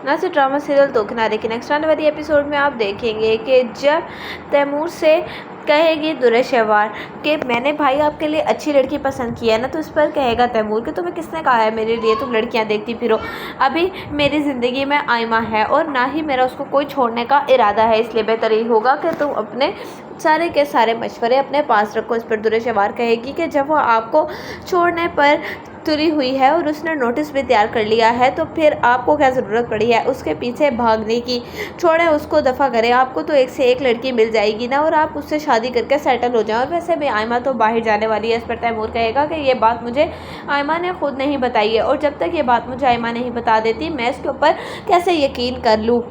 Nasir drama serial दो किनारे के नेक्स्ट आने वाली एपिसोड में आप देखेंगे कि जब तैमूर से कहेगी दुरेशवार कि मैंने भाई आपके लिए अच्छी लड़की पसंद की है ना, तो इस पर कहेगा तैमूर कि तुम्हें किसने कहा है मेरे लिए तुम लड़कियां देखती फिरो। अभी मेरी ज़िंदगी में आयमा है और ना ही मेरा उसको कोई छोड़ने का इरादा है, इसलिए बेहतर यही होगा कि तुम अपने सारे के सारे मशवरे अपने पास रखो। इस पर दुरेशवार कहेगी कि जब वो आपको छोड़ने पर तुली हुई है और उसने नोटिस भी तैयार कर लिया है तो फिर आपको क्या ज़रूरत पड़ी है उसके पीछे भागने की। छोड़े उसको, दफ़ा करें, आपको तो एक से एक लड़की मिल जाएगी ना और आप उससे शादी करके सेटल हो जाओ। और वैसे भी आयमा तो बाहर जाने वाली है। इस पर तैमूर कहेगा कि ये बात मुझे आयमा ने खुद नहीं बताई है और जब तक ये बात मुझे आयमा नहीं बता देती मैं इसके ऊपर कैसे यकीन कर लूँ।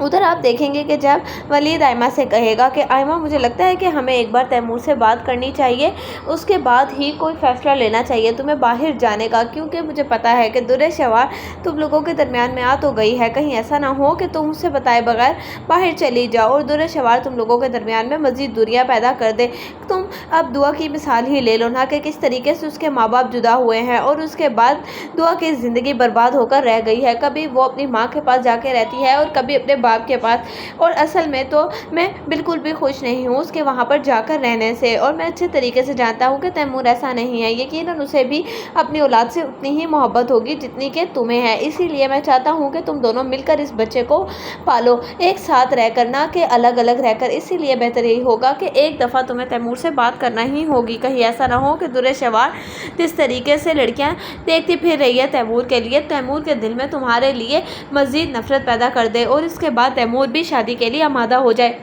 उधर आप देखेंगे कि जब वलीद आयमा से कहेगा कि आयमा मुझे लगता है कि हमें एक बार तैमूर से बात करनी चाहिए, उसके बाद ही कोई फ़ैसला लेना चाहिए तुम्हें बाहर जाने का, क्योंकि मुझे पता है कि दुरेशवार तुम लोगों के दरमियान में आ तो गई है, कहीं ऐसा ना हो कि तुम उससे बताए बगैर बाहर चली जाओ और दुरेशवार तुम लोगों के दरमियान में मज़ीद दूरियाँ पैदा कर दे। तुम अब दुआ की मिसाल ही ले लो ना कि किस तरीके से उसके माँ बाप जुदा हुए हैं और उसके बाद दुआ की ज़िंदगी बर्बाद होकर रह गई है। कभी वो अपनी माँ के पास जाके रहती है और कभी अपने बाप के पास, और असल में तो मैं बिल्कुल भी खुश नहीं हूँ उसके वहाँ पर जाकर रहने से। और मैं अच्छे तरीके से जानता हूँ कि तैमूर ऐसा नहीं है, यकीनन उसे भी अपनी औलाद से उतनी ही मोहब्बत होगी जितनी कि तुम्हें है। इसीलिए मैं चाहता हूँ कि तुम दोनों मिलकर इस बच्चे को पालो, एक साथ रहकर, ना कि अलग अलग रहकर। इसीलिए बेहतर यही होगा कि एक दफ़ा तुम्हें तैमूर से बात करना ही होगी। कहीं ऐसा ना हो कि दुरेशवार जिस तरीके से लड़कियां देखती फिर रही है तैमूर के लिए, तैमूर के दिल में तुम्हारे लिए मज़ीद नफरत पैदा कर दे और इसके बाद तैमूर भी शादी के लिए आमादा हो जाए।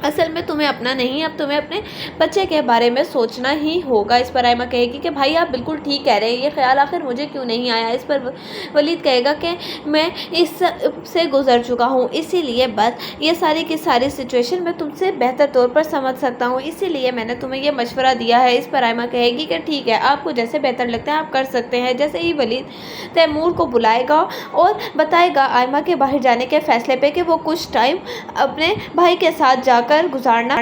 असल में तुम्हें अपना नहीं, अब तुम्हें अपने बच्चे के बारे में सोचना ही होगा। इस पर आयमा कहेगी कि भाई आप बिल्कुल ठीक कह रहे हैं, ये ख्याल आखिर मुझे क्यों नहीं आया। इस पर वलीद कहेगा कि मैं इस से गुजर चुका हूँ, इसीलिए बस ये सारी की सारी सिचुएशन मैं तुमसे बेहतर तौर पर समझ सकता हूँ, इसीलिए मैंने तुम्हें ये मशवरा दिया है। इस पर आयमा कहेगी कि ठीक है, आपको जैसे बेहतर लगता है आप कर सकते हैं। जैसे ही वलीद तैमूर को बुलाएगा और बताएगा आयमा के बाहर जाने के फ़ैसले पे कि वो कुछ टाइम अपने भाई के साथ जाकर गुजारना